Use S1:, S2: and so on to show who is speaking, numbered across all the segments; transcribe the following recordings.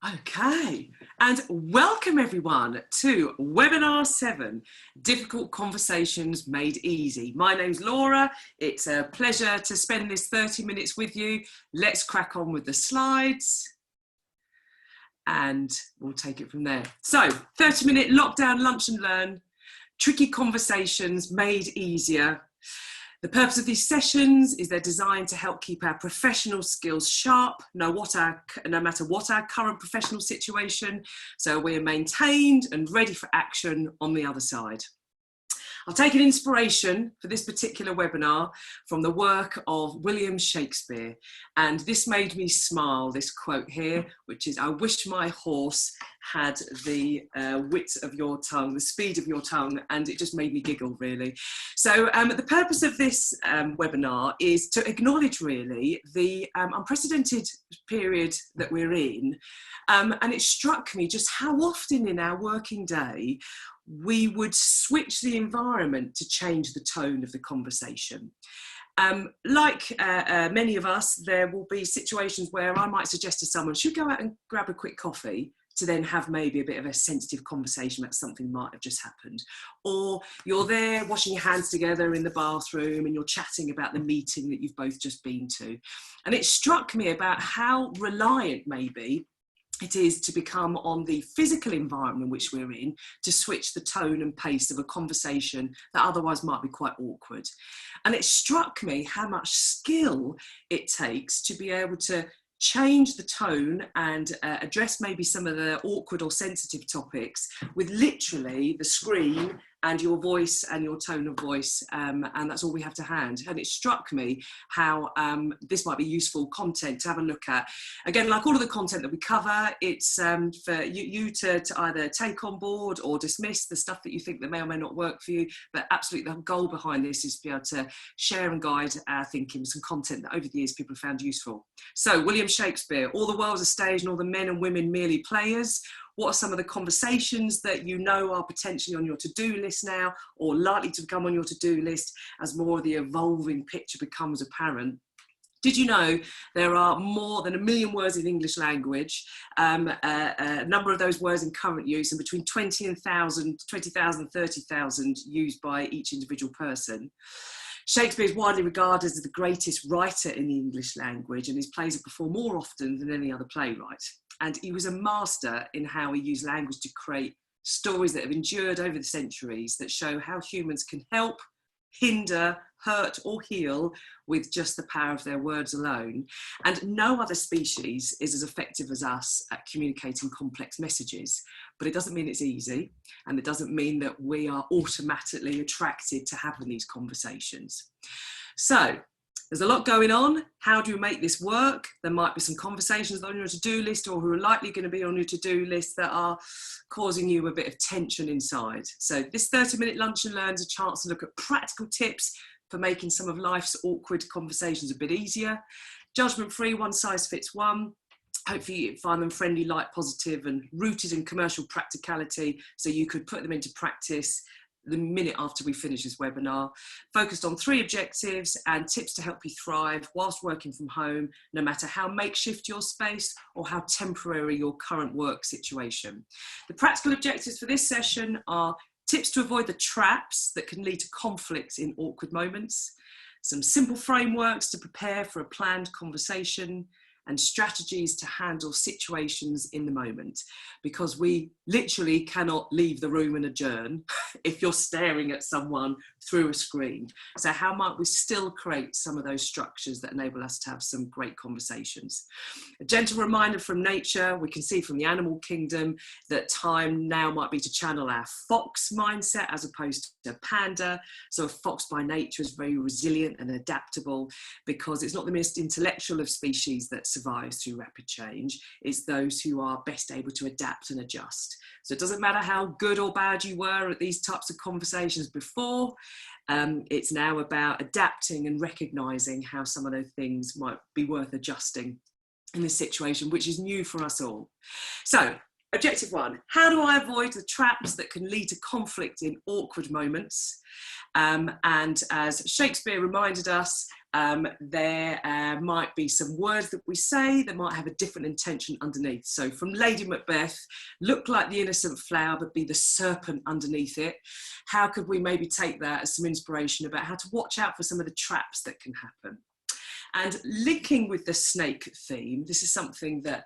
S1: Okay, and welcome everyone to Webinar 7, Difficult Conversations Made Easy. My name's Laura. It's a pleasure to spend this 30 minutes with you. Let's crack on with the slides and we'll take it from there. So, 30-minute lockdown lunch and learn, tricky conversations made easier. The purpose of these sessions is they're designed to help keep our professional skills sharp, no matter what our current professional situation, so we're maintained and ready for action on the other side. I'll take an inspiration for this particular webinar from the work of William Shakespeare, and this made me smile, this quote here, which is, "I wish my horse had the wit of your tongue, the speed of your tongue," and it just made me giggle, really. So the purpose of this webinar is to acknowledge, really, the unprecedented period that we're in, and it struck me just how often in our working day we would switch the environment to change the tone of the conversation. Like many of us, there will be situations where I might suggest to someone, should go out and grab a quick coffee, to then have maybe a bit of a sensitive conversation about something that might have just happened. Or you're there washing your hands together in the bathroom and you're chatting about the meeting that you've both just been to. And it struck me about how reliant maybe it is to become on the physical environment in which we're in to switch the tone and pace of a conversation that otherwise might be quite awkward. And it struck me how much skill it takes to be able to change the tone and address maybe some of the awkward or sensitive topics with literally the screen and your voice and your tone of voice, and that's all we have to hand. And it struck me how this might be useful content to have a look at. Again, like all of the content that we cover, it's for you to either take on board or dismiss the stuff that you think that may or may not work for you, but absolutely the goal behind this is to be able to share and guide our thinking with some content that over the years people have found useful. So, William Shakespeare, all the world's a stage and all the men and women merely players. What are some of the conversations that you know are potentially on your to-do list now or likely to become on your to-do list as more of the evolving picture becomes apparent? Did you know there are more than 1 million words in English language, a number of those words in current use, and between 20,000, 30,000 used by each individual person? Shakespeare is widely regarded as the greatest writer in the English language, and his plays are performed more often than any other playwright. And he was a master in how he used language to create stories that have endured over the centuries that show how humans can help, hinder, hurt or heal with just the power of their words alone. And no other species is as effective as us at communicating complex messages. But it doesn't mean it's easy, and it doesn't mean that we are automatically attracted to having these conversations. So there's a lot going on. How do you make this work? There might be some conversations on your to-do list or who are likely going to be on your to-do list that are causing you a bit of tension inside. So this 30-minute lunch and learn is a chance to look at practical tips for making some of life's awkward conversations a bit easier. Judgment-free, one size fits one. Hopefully you find them friendly, light, positive and rooted in commercial practicality so you could put them into practice the minute after we finish this webinar, focused on 3 objectives and tips to help you thrive whilst working from home, no matter how makeshift your space or how temporary your current work situation. The practical objectives for this session are tips to avoid the traps that can lead to conflicts in awkward moments, some simple frameworks to prepare for a planned conversation, and strategies to handle situations in the moment, because we literally cannot leave the room and adjourn if you're staring at someone through a screen. So how might we still create some of those structures that enable us to have some great conversations? A gentle reminder from nature, we can see from the animal kingdom that time now might be to channel our fox mindset as opposed to panda. So a fox by nature is very resilient and adaptable because it's not the most intellectual of species that survives through rapid change. It's those who are best able to adapt and adjust. So it doesn't matter how good or bad you were at these types of conversations before, it's now about adapting and recognizing how some of those things might be worth adjusting in this situation, which is new for us all. So Objective 1, how do I avoid the traps that can lead to conflict in awkward moments? And as Shakespeare reminded us, there might be some words that we say that might have a different intention underneath. So from Lady Macbeth, look like the innocent flower, but be the serpent underneath it. How could we maybe take that as some inspiration about how to watch out for some of the traps that can happen? And linking with the snake theme, this is something that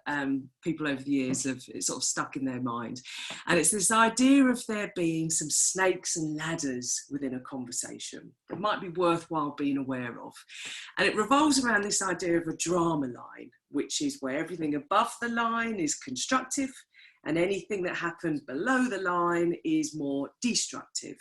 S1: people over the years have sort of stuck in their mind. And it's this idea of there being some snakes and ladders within a conversation that might be worthwhile being aware of. And it revolves around this idea of a drama line, which is where everything above the line is constructive and anything that happens below the line is more destructive.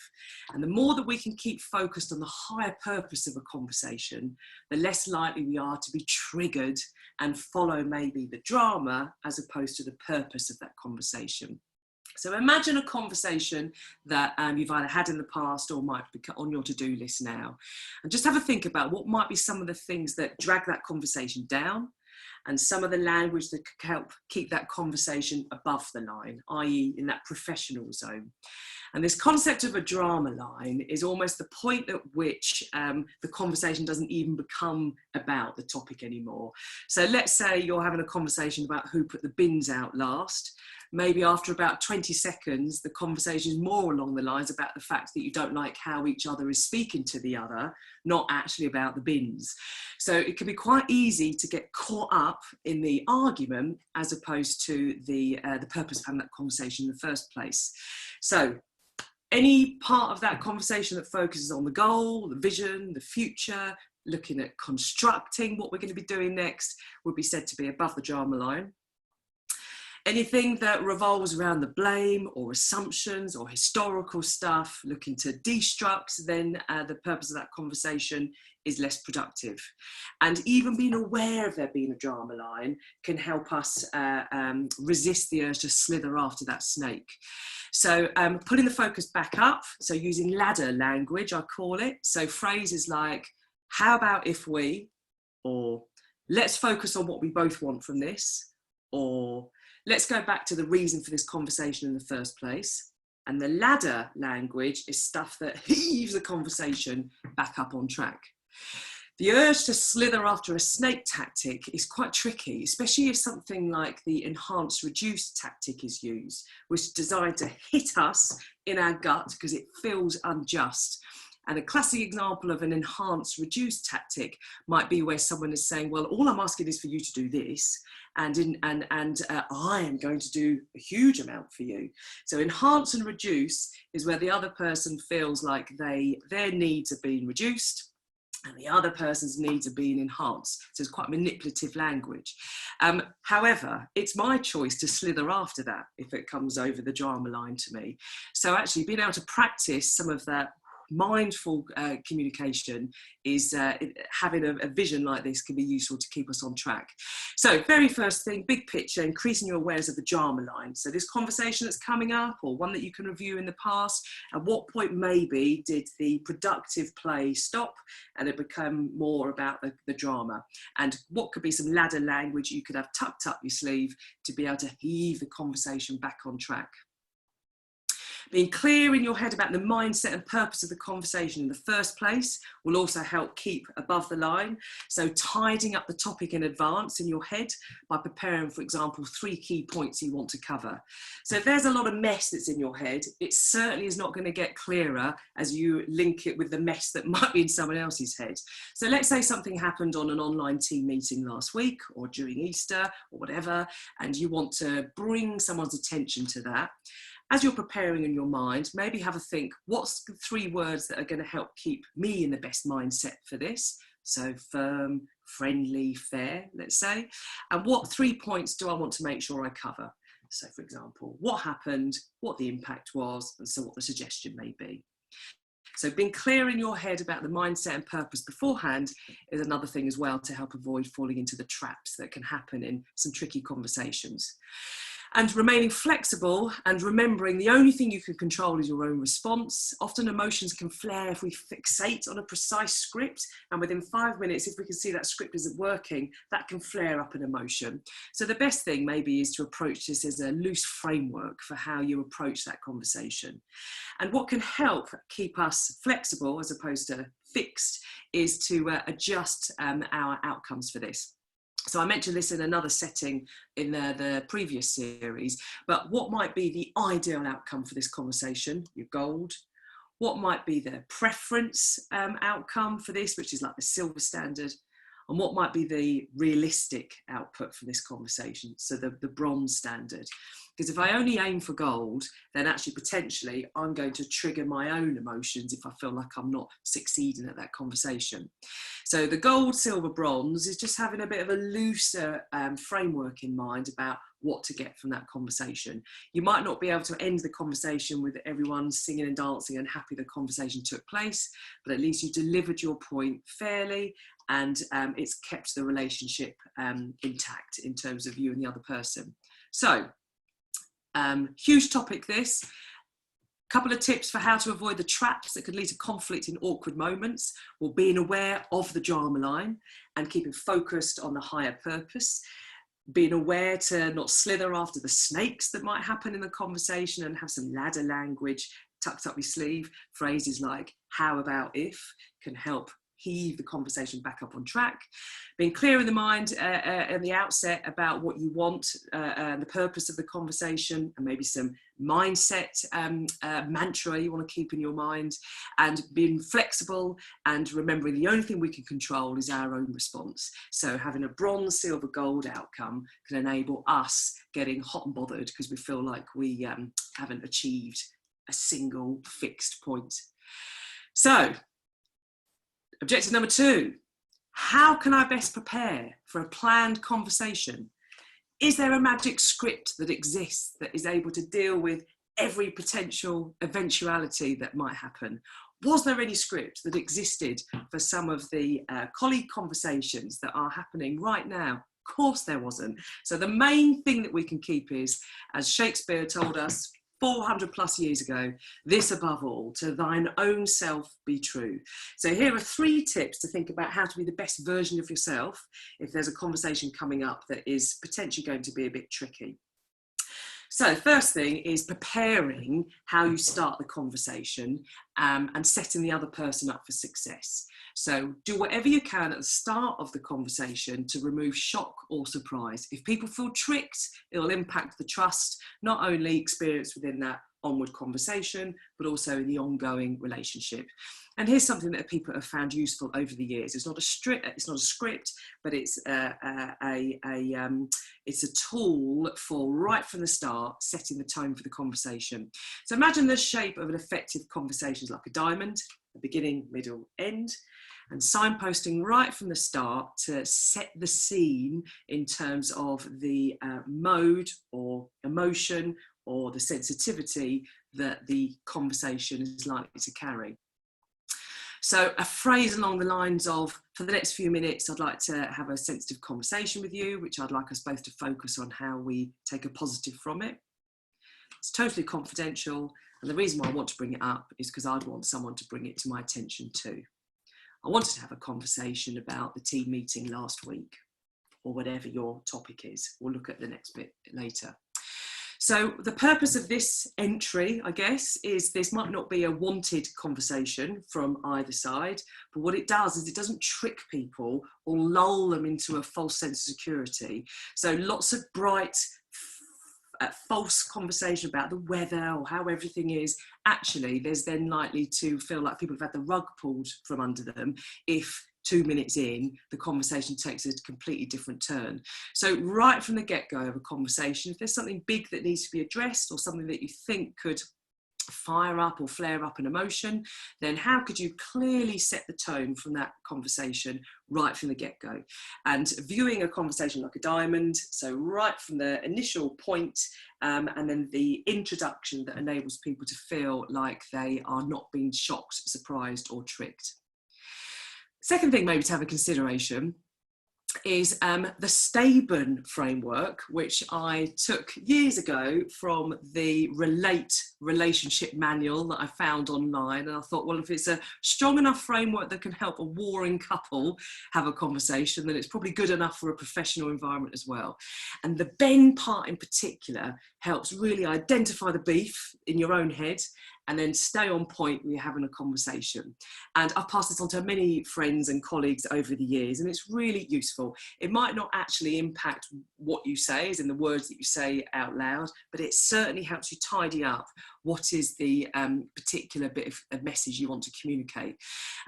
S1: And the more that we can keep focused on the higher purpose of a conversation, the less likely we are to be triggered and follow maybe the drama as opposed to the purpose of that conversation. So imagine a conversation that you've either had in the past or might be on your to-do list now. And just have a think about what might be some of the things that drag that conversation down, and some of the language that could help keep that conversation above the line, i.e. in that professional zone. And this concept of a drama line is almost the point at which the conversation doesn't even become about the topic anymore. So let's say you're having a conversation about who put the bins out last. Maybe after about 20 seconds, the conversation is more along the lines about the fact that you don't like how each other is speaking to the other, not actually about the bins. So it can be quite easy to get caught up in the argument as opposed to the purpose of having that conversation in the first place. So any part of that conversation that focuses on the goal, the vision, the future, looking at constructing what we're going to be doing next would be said to be above the drama line. Anything that revolves around the blame or assumptions or historical stuff, looking to destruct, then the purpose of that conversation is less productive. And even being aware of there being a drama line can help us resist the urge to slither after that snake. So putting the focus back up, so using ladder language, I call it. So phrases like, how about if we, or let's focus on what we both want from this, or let's go back to the reason for this conversation in the first place. And the ladder language is stuff that heaves the conversation back up on track. The urge to slither after a snake tactic is quite tricky, especially if something like the enhanced reduced tactic is used, which is designed to hit us in our gut because it feels unjust. And a classic example of an enhanced reduced tactic might be where someone is saying, well, all I'm asking is for you to do this, and I am going to do a huge amount for you. So enhance and reduce is where the other person feels like their needs are being reduced and the other person's needs are being enhanced. So it's quite manipulative language. However, it's my choice to slither after that if it comes over the drama line to me. So actually being able to practice some of that mindful communication is having a vision like this can be useful to keep us on track. So very first thing, big picture, increasing your awareness of the drama line. So this conversation that's coming up, or one that you can review in the past, at what point maybe did the productive play stop and it become more about the drama, and what could be some ladder language you could have tucked up your sleeve to be able to heave the conversation back on track. Being clear in your head about the mindset and purpose of the conversation in the first place will also help keep above the line. So tidying up the topic in advance in your head by preparing, for example, 3 key points you want to cover. So if there's a lot of mess that's in your head, it certainly is not going to get clearer as you link it with the mess that might be in someone else's head. So let's say something happened on an online team meeting last week or during Easter or whatever, and you want to bring someone's attention to that. As you're preparing in your mind, maybe have a think, what's the 3 words that are going to help keep me in the best mindset for this? So firm, friendly, fair, let's say. And what 3 points do I want to make sure I cover? So for example, what happened, what the impact was, and so what the suggestion may be. So being clear in your head about the mindset and purpose beforehand is another thing as well to help avoid falling into the traps that can happen in some tricky conversations. And remaining flexible and remembering the only thing you can control is your own response. Often emotions can flare if we fixate on a precise script, and within 5 minutes, if we can see that script isn't working, that can flare up an emotion. So the best thing maybe is to approach this as a loose framework for how you approach that conversation. And what can help keep us flexible as opposed to fixed is to adjust our outcomes for this. So I mentioned this in another setting in the previous series, but what might be the ideal outcome for this conversation, your gold? What might be the preference outcome for this, which is like the silver standard? And what might be the realistic output for this conversation, so the bronze standard? Because if I only aim for gold, then actually potentially I'm going to trigger my own emotions if I feel like I'm not succeeding at that conversation. So the gold, silver, bronze is just having a bit of a looser framework in mind about what to get from that conversation. You might not be able to end the conversation with everyone singing and dancing and happy the conversation took place, but at least you delivered your point fairly, and it's kept the relationship intact in terms of you and the other person. So, huge topic this. Couple of tips for how to avoid the traps that could lead to conflict in awkward moments. Well, being aware of the drama line and keeping focused on the higher purpose. Being aware to not slither after the snakes that might happen in the conversation and have some ladder language tucked up your sleeve. Phrases like, how about if, can help heave the conversation back up on track. Being clear in the mind at the outset about what you want and the purpose of the conversation, and maybe some mindset mantra you want to keep in your mind, and being flexible and remembering the only thing we can control is our own response. So having a bronze, silver, gold outcome can enable us getting hot and bothered because we feel like we haven't achieved a single fixed point. So, objective number 2, how can I best prepare for a planned conversation? Is there a magic script that exists that is able to deal with every potential eventuality that might happen? Was there any script that existed for some of the colleague conversations that are happening right now? Of course there wasn't. So the main thing that we can keep is, as Shakespeare told us 400 plus years ago, this above all, to thine own self be true. So here are 3 tips to think about how to be the best version of yourself if there's a conversation coming up that is potentially going to be a bit tricky. So first thing is preparing how you start the conversation and setting the other person up for success. So do whatever you can at the start of the conversation to remove shock or surprise. If people feel tricked, it'll impact the trust, not only experienced within that onward conversation, but also in the ongoing relationship. And here's something that people have found useful over the years. It's not a script, but it's a tool for right from the start setting the tone for the conversation. So imagine the shape of an effective conversation is like a diamond, a beginning, middle, end, and signposting right from the start to set the scene in terms of the mode or emotion or the sensitivity that the conversation is likely to carry. So a phrase along the lines of, for the next few minutes, I'd like to have a sensitive conversation with you, which I'd like us both to focus on how we take a positive from it. It's totally confidential. And the reason why I want to bring it up is because I'd want someone to bring it to my attention too. I wanted to have a conversation about the team meeting last week, or whatever your topic is. We'll look at the next bit later. So the purpose of this entry, I guess, is this might not be a wanted conversation from either side, but what it does is it doesn't trick people or lull them into a false sense of security. So lots of bright, false conversation about the weather or how everything is, actually there's then likely to feel like people have had the rug pulled from under them if 2 minutes in, the conversation takes a completely different turn. So right from the get-go of a conversation, if there's something big that needs to be addressed or something that you think could fire up or flare up an emotion, then how could you clearly set the tone from that conversation right from the get-go? And viewing a conversation like a diamond, so right from the initial point and then the introduction that enables people to feel like they are not being shocked, surprised or tricked. Second thing maybe to have a consideration is the Staben framework, which I took years ago from the Relate relationship manual that I found online. And I thought, well, if it's a strong enough framework that can help a warring couple have a conversation, then it's probably good enough for a professional environment as well. And the Ben part in particular helps really identify the beef in your own head and then stay on point when you're having a conversation. And I've passed this on to many friends and colleagues over the years, and it's really useful. It might not actually impact what you say, as in the words that you say out loud, but it certainly helps you tidy up what is the particular bit of message you want to communicate.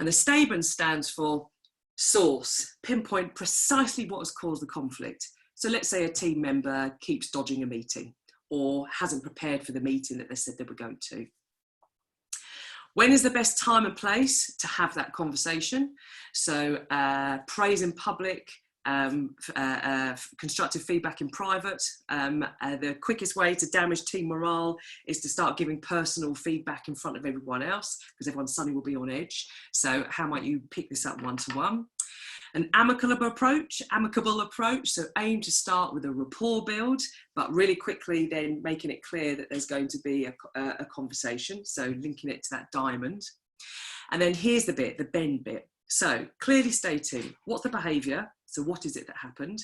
S1: And the Staben stands for source, pinpoint precisely what has caused the conflict. So let's say a team member keeps dodging a meeting or hasn't prepared for the meeting that they said they were going to. When is the best time and place to have that conversation? So praise in public, constructive feedback in private. The quickest way to damage team morale is to start giving personal feedback in front of everyone else, because everyone suddenly will be on edge. So how might you pick this up one-to-one? An amicable approach, so aim to start with a rapport build, but really quickly then making it clear that there's going to be a conversation, so linking it to that diamond. And then here's the bit, the Ben bit. So clearly stating what's the behaviour, so what is it that happened?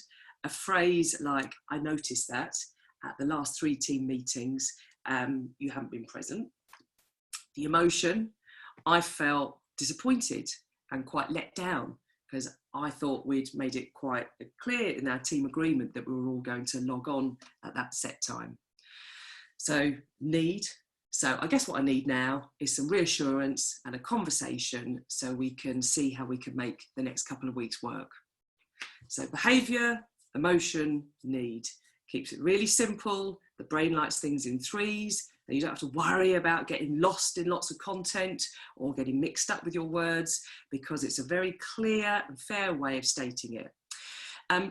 S1: A phrase like, I noticed that at the last 3 team meetings, you haven't been present. The emotion, I felt disappointed and quite let down, because I thought we'd made it quite clear in our team agreement that we were all going to log on at that set time. So need. So I guess what I need now is some reassurance and a conversation so we can see how we can make the next couple of weeks work. So behaviour, emotion, need. Keeps it really simple. The brain likes things in 3s. And you don't have to worry about getting lost in lots of content or getting mixed up with your words, because it's a very clear and fair way of stating it.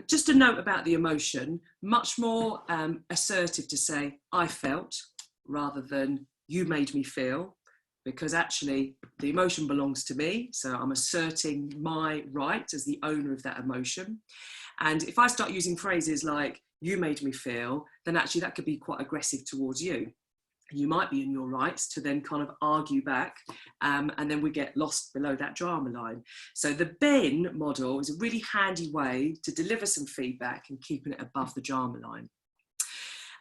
S1: Just a note about the emotion, much more assertive to say, I felt, rather than you made me feel, because actually the emotion belongs to me. So I'm asserting my right as the owner of that emotion. And if I start using phrases like, you made me feel, then actually that could be quite aggressive towards you. You might be in your rights to then kind of argue back, and then we get lost below that drama line. So the Ben model is a really handy way to deliver some feedback and keeping it above the drama line.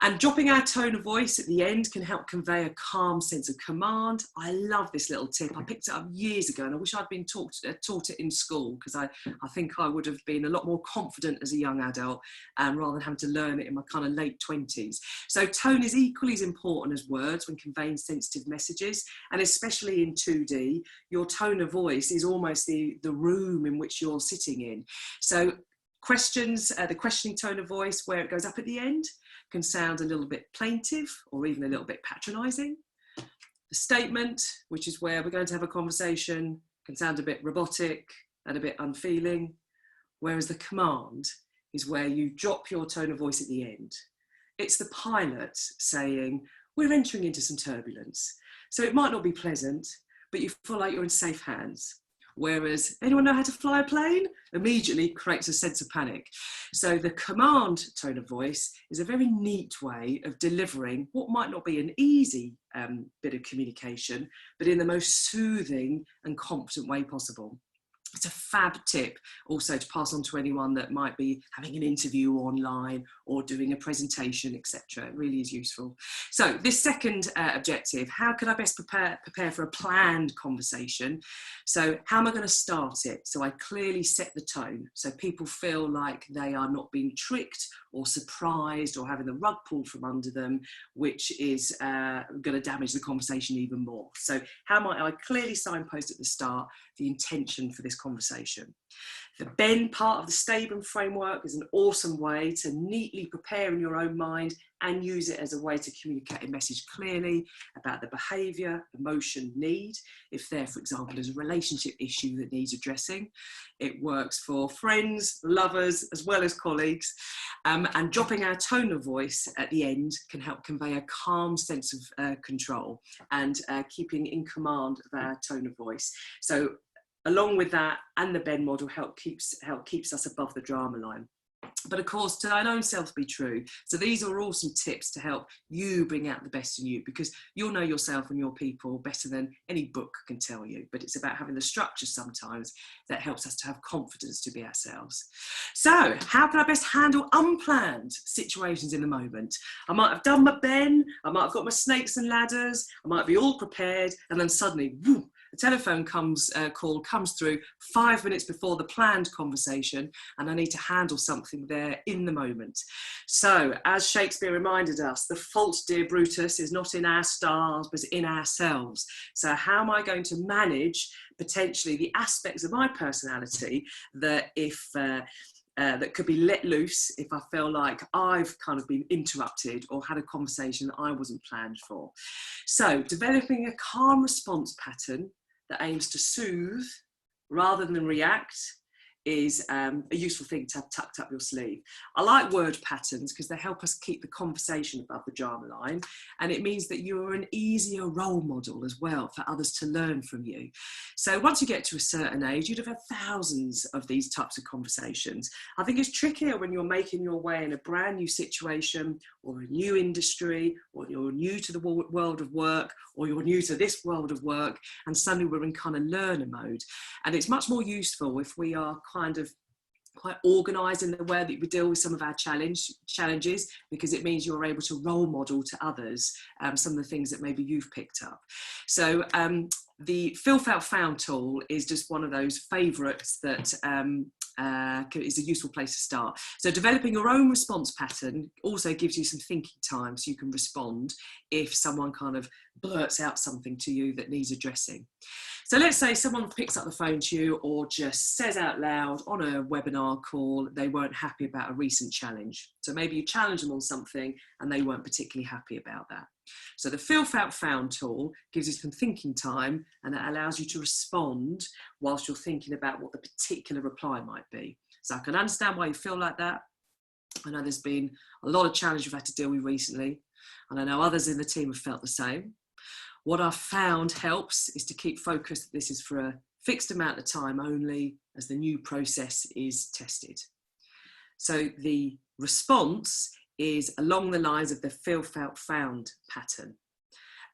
S1: And dropping our tone of voice at the end can help convey a calm sense of command. I love this little tip. I picked it up years ago and I wish I'd been taught it in school, because I think I would have been a lot more confident as a young adult rather than having to learn it in my kind of late 20s. So tone is equally as important as words when conveying sensitive messages, and especially in 2D, your tone of voice is almost the room in which you're sitting in. So questions, the questioning tone of voice where it goes up at the end can sound a little bit plaintive or even a little bit patronising. The statement, which is where we're going to have a conversation, can sound a bit robotic and a bit unfeeling, whereas the command is where you drop your tone of voice at the end. It's the pilot saying, we're entering into some turbulence. So it might not be pleasant, but you feel like you're in safe hands. Whereas, anyone know how to fly a plane? Immediately creates a sense of panic. So the command tone of voice is a very neat way of delivering what might not be an easy bit of communication, but in the most soothing and confident way possible. It's a fab tip also to pass on to anyone that might be having an interview online or doing a presentation, etc. It really is useful. So this second objective, how can I best prepare for a planned conversation? So how am I going to start it? So I clearly set the tone so people feel like they are not being tricked or surprised or having the rug pulled from under them, which is going to damage the conversation even more. So how might I clearly signpost at the start the intention for this conversation? The Ben part of the Staben framework is an awesome way to neatly prepare in your own mind and use it as a way to communicate a message clearly about the behaviour, emotion, need. If there, for example, is a relationship issue that needs addressing, it works for friends, lovers, as well as colleagues. And dropping our tone of voice at the end can help convey a calm sense of control and keeping in command of our tone of voice. So along with that and the bend model keeps us above the drama line. But of course, to thine own self be true. So these are all some tips to help you bring out the best in you, because you'll know yourself and your people better than any book can tell you. But it's about having the structure sometimes that helps us to have confidence to be ourselves. So how can I best handle unplanned situations in the moment? I might have done my Ben, I might have got my snakes and ladders, I might be all prepared, and then suddenly, whoo, a telephone call comes through 5 minutes before the planned conversation, and I need to handle something there in the moment. So, as Shakespeare reminded us, the fault, dear Brutus, is not in our stars, but in ourselves. So how am I going to manage potentially the aspects of my personality that that could be let loose if I feel like I've kind of been interrupted or had a conversation that I wasn't planned for? So developing a calm response pattern that aims to soothe rather than react is a useful thing to have tucked up your sleeve. I like word patterns because they help us keep the conversation above the drama line, and it means that you're an easier role model as well for others to learn from you. So once you get to a certain age, you'd have had thousands of these types of conversations. I think it's trickier when you're making your way in a brand new situation or a new industry, or you're new to the world of work, or you're new to this world of work, and suddenly we're in kind of learner mode. And it's much more useful if we are kind of quite organised in the way that we deal with some of our challenges, because it means you're able to role model to others some of the things that maybe you've picked up. So the Feel Felt Found tool is just one of those favourites that is a useful place to start. So developing your own response pattern also gives you some thinking time, so you can respond if someone kind of blurts out something to you that needs addressing. So let's say someone picks up the phone to you or just says out loud on a webinar call they weren't happy about a recent challenge. So maybe you challenge them on something and they weren't particularly happy about that. So the Feel Felt Found tool gives you some thinking time, and it allows you to respond whilst you're thinking about what the particular reply might be. So I can understand why you feel like that. I know there's been a lot of challenges you've had to deal with recently, and I know others in the team have felt the same. What I've found helps is to keep focused that this is for a fixed amount of time only, as the new process is tested. So the response is along the lines of the Feel Felt Found pattern.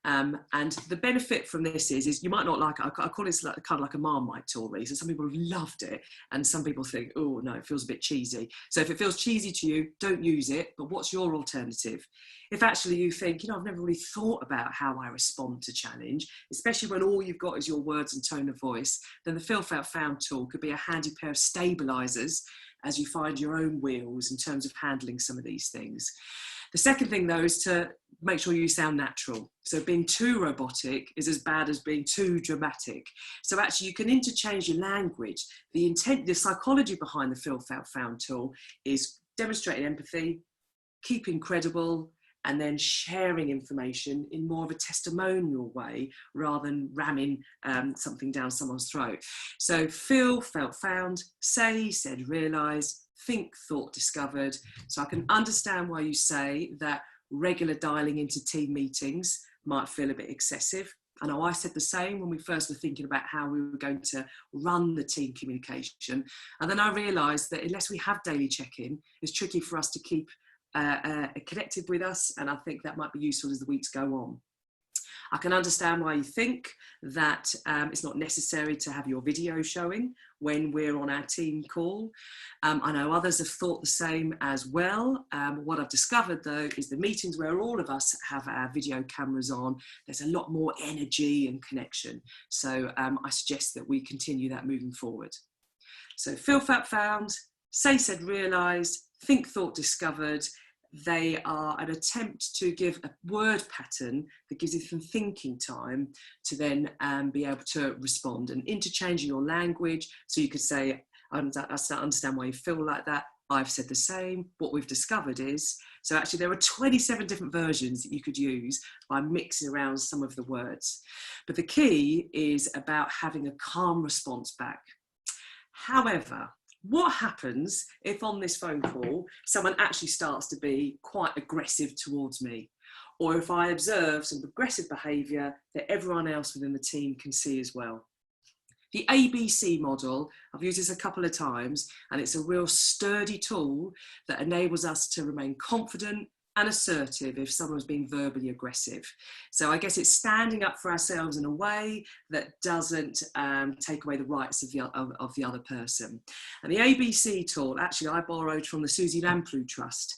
S1: And the benefit from this is you might not like it. I call it kind of like a Marmite tool, really. So some people have loved it, and some people think, oh no, it feels a bit cheesy. So if it feels cheesy to you, don't use it. But what's your alternative? If actually you think, I've never really thought about how I respond to challenge, especially when all you've got is your words and tone of voice, then the Feel Felt Found tool could be a handy pair of stabilisers as you find your own wheels in terms of handling some of these things. The second thing, though, is to make sure you sound natural. So being too robotic is as bad as being too dramatic. So actually you can interchange your language. The psychology behind the Feel Felt Found tool is demonstrating empathy, keeping credible, and then sharing information in more of a testimonial way rather than ramming something down someone's throat. So feel, felt, found, say, said, realised, think, thought, discovered. So I can understand why you say that regular dialing into team meetings might feel a bit excessive. I know I said the same when we first were thinking about how we were going to run the team communication. And then I realised that unless we have daily check-in, it's tricky for us to keep connected with us, and I think that might be useful as the weeks go on. I can understand why you think that it's not necessary to have your video showing when we're on our team call. I know others have thought the same as well. What I've discovered, though, is the meetings where all of us have our video cameras on, there's a lot more energy and connection. So I suggest that we continue that moving forward. So feel, felt, found, say, said, realised, think, thought, discovered. They are an attempt to give a word pattern that gives you some thinking time to then be able to respond, and interchanging your language. So you could say, I understand why you feel like that. I've said the same. What we've discovered is, so actually there are 27 different versions that you could use by mixing around some of the words. But the key is about having a calm response back. However, what happens if on this phone call someone actually starts to be quite aggressive towards me, or if I observe some aggressive behaviour that everyone else within the team can see as well? The ABC model, I've used this a couple of times, and it's a real sturdy tool that enables us to remain confident and assertive if someone's being verbally aggressive. So I guess it's standing up for ourselves in a way that doesn't take away the rights of the other person. And the ABC tool, actually, I borrowed from the Susie Lamplugh Trust.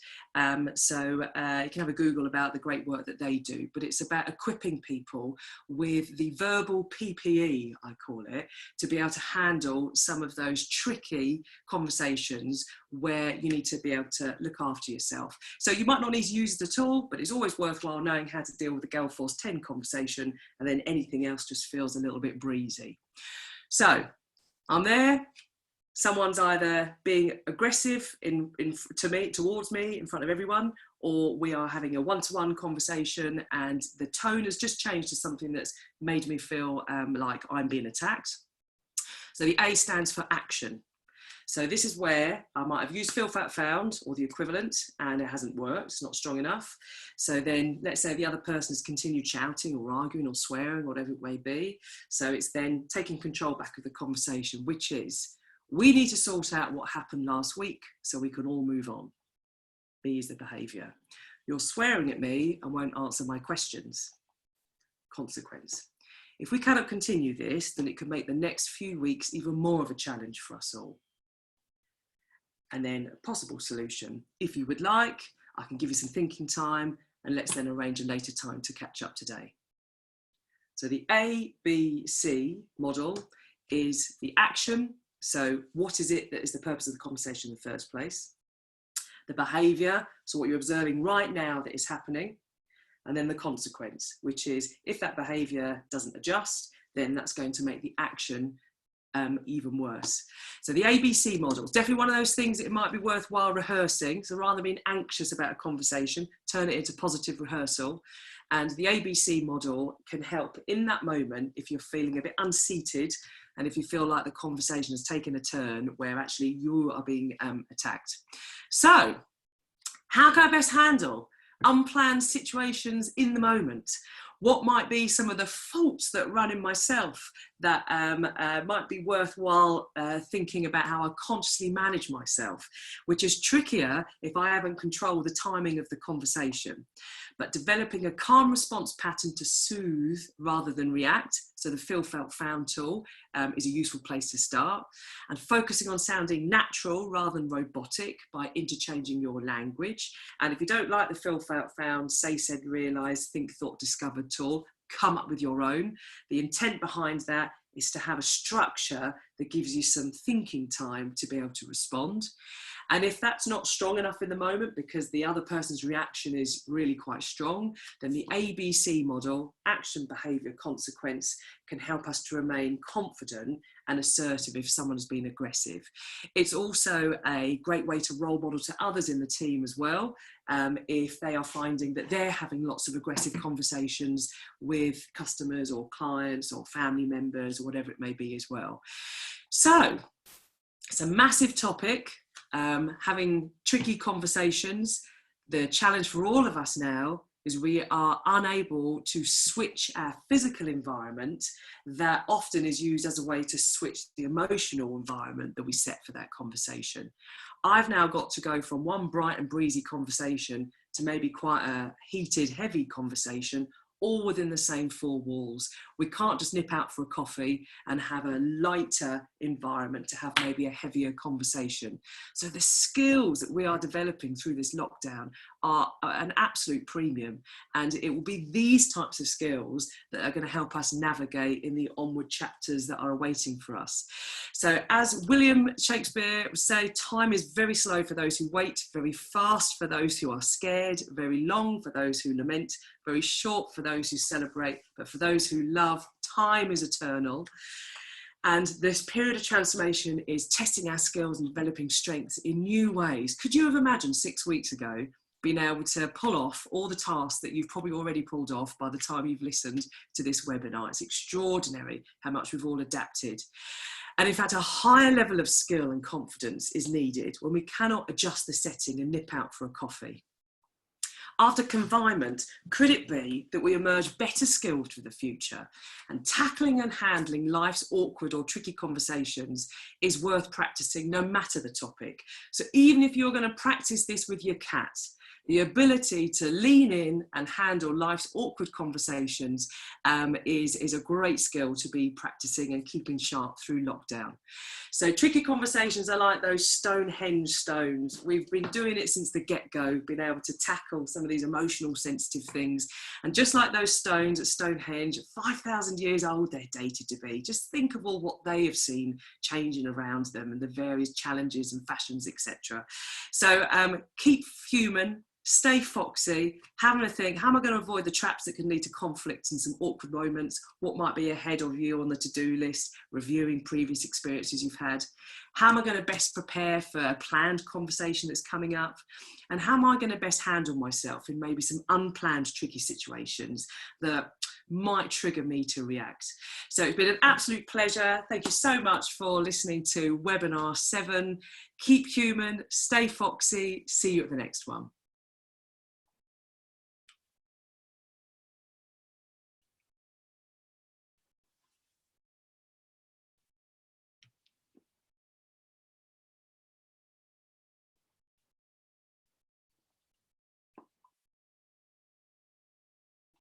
S1: So you can have a Google about the great work that they do, but it's about equipping people with the verbal PPE, I call it, to be able to handle some of those tricky conversations where you need to be able to look after yourself. So you might not need to use it at all, but it's always worthwhile knowing how to deal with the Gale Force 10 conversation, and then anything else just feels a little bit breezy. So I'm there. Someone's either being aggressive towards me in front of everyone, or we are having a one-to-one conversation and the tone has just changed to something that's made me feel like I'm being attacked. So the A stands for action. So this is where I might have used feel, fat, found, or the equivalent, and it hasn't worked, it's not strong enough. So then let's say the other person has continued shouting or arguing or swearing, whatever it may be. So it's then taking control back of the conversation, which is, we need to sort out what happened last week so we can all move on. B is the behaviour. You're swearing at me and won't answer my questions. Consequence. If we cannot continue this, then it could make the next few weeks even more of a challenge for us all. And then a possible solution. If you would like, I can give you some thinking time, and let's then arrange a later time to catch up today. So the ABC model is the action. So what is it that is the purpose of the conversation in the first place? The behaviour, so what you're observing right now that is happening. And then the consequence, which is if that behaviour doesn't adjust, then that's going to make the action even worse. So the ABC model is definitely one of those things that it might be worthwhile rehearsing. So rather than being anxious about a conversation, turn it into positive rehearsal. And the ABC model can help in that moment if you're feeling a bit unseated and if you feel like the conversation has taken a turn where actually you are being attacked. So how can I best handle unplanned situations in the moment? What might be some of the faults that run in myself that might be worthwhile thinking about how I consciously manage myself, which is trickier if I haven't controlled the timing of the conversation. But developing a calm response pattern to soothe rather than react, so the feel, felt, found tool is a useful place to start. And focusing on sounding natural rather than robotic by interchanging your language. And if you don't like the feel, felt, found, say, said, realise, think, thought, discovered tool, come up with your own. The intent behind that is to have a structure that gives you some thinking time to be able to respond. And if that's not strong enough in the moment because the other person's reaction is really quite strong, then the ABC model, action, behaviour, consequence, can help us to remain confident and assertive if someone has been aggressive. It's also a great way to role model to others in the team as well, if they are finding that they're having lots of aggressive conversations with customers or clients or family members or whatever it may be as well. So it's a massive topic. Having tricky conversations. The challenge for all of us now is we are unable to switch our physical environment that often is used as a way to switch the emotional environment that we set for that conversation. I've now got to go from one bright and breezy conversation to maybe quite a heated, heavy conversation, all within the same four walls. We can't just nip out for a coffee and have a lighter environment to have maybe a heavier conversation. So the skills that we are developing through this lockdown are an absolute premium. And it will be these types of skills that are going to help us navigate in the onward chapters that are awaiting for us. So as William Shakespeare would say, time is very slow for those who wait, very fast for those who are scared, very long for those who lament, very short for those who celebrate, but for those who love, time is eternal. And this period of transformation is testing our skills and developing strengths in new ways. Could you have imagined 6 weeks ago being able to pull off all the tasks that you've probably already pulled off by the time you've listened to this webinar? It's extraordinary how much we've all adapted. And in fact, a higher level of skill and confidence is needed when we cannot adjust the setting and nip out for a coffee. After confinement, could it be that we emerge better skilled for the future? And tackling and handling life's awkward or tricky conversations is worth practicing no matter the topic. So even if you're going to practice this with your cat, the ability to lean in and handle life's awkward conversations is a great skill to be practicing and keeping sharp through lockdown. So tricky conversations are like those Stonehenge stones. We've been doing it since the get-go, been able to tackle some of these emotional, sensitive things. And just like those stones at Stonehenge, 5,000 years old they're dated to be. Just think of all what they have seen changing around them and the various challenges and fashions, etc. So keep human, stay foxy, having a think, how am I going to avoid the traps that can lead to conflicts and some awkward moments? What might be ahead of you on the to-do list? Reviewing previous experiences you've had. How am I going to best prepare for a planned conversation that's coming up? And how am I going to best handle myself in maybe some unplanned tricky situations that might trigger me to react? So it's been an absolute pleasure. Thank you so much for listening to webinar 7. Keep human, stay foxy. See you at the next one.